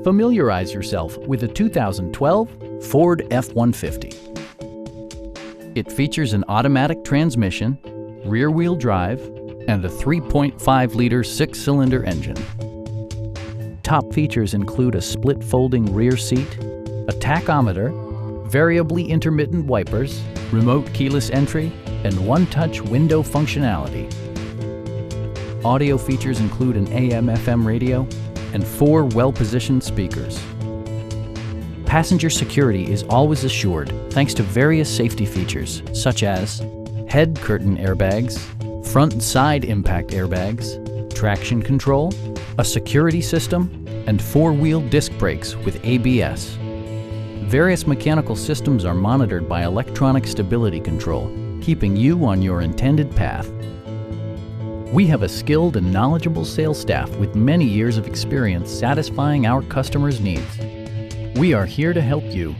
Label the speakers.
Speaker 1: Familiarize yourself with the 2012 Ford F-150. It features an automatic transmission, rear-wheel drive, and a 3.5-liter six-cylinder engine. Top features include a split folding rear seat, a tachometer, variably intermittent wipers, remote keyless entry, and one-touch window functionality. Audio features include an AM/FM radio and 4 well-positioned speakers. Passenger security is always assured thanks to various safety features such as head curtain airbags, front and side impact airbags, traction control, a security system, and 4-wheel disc brakes with ABS. Various mechanical systems are monitored by electronic stability control, keeping you on your intended path. We have a skilled and knowledgeable sales staff with many years of experience satisfying our customers' needs. We are here to help you.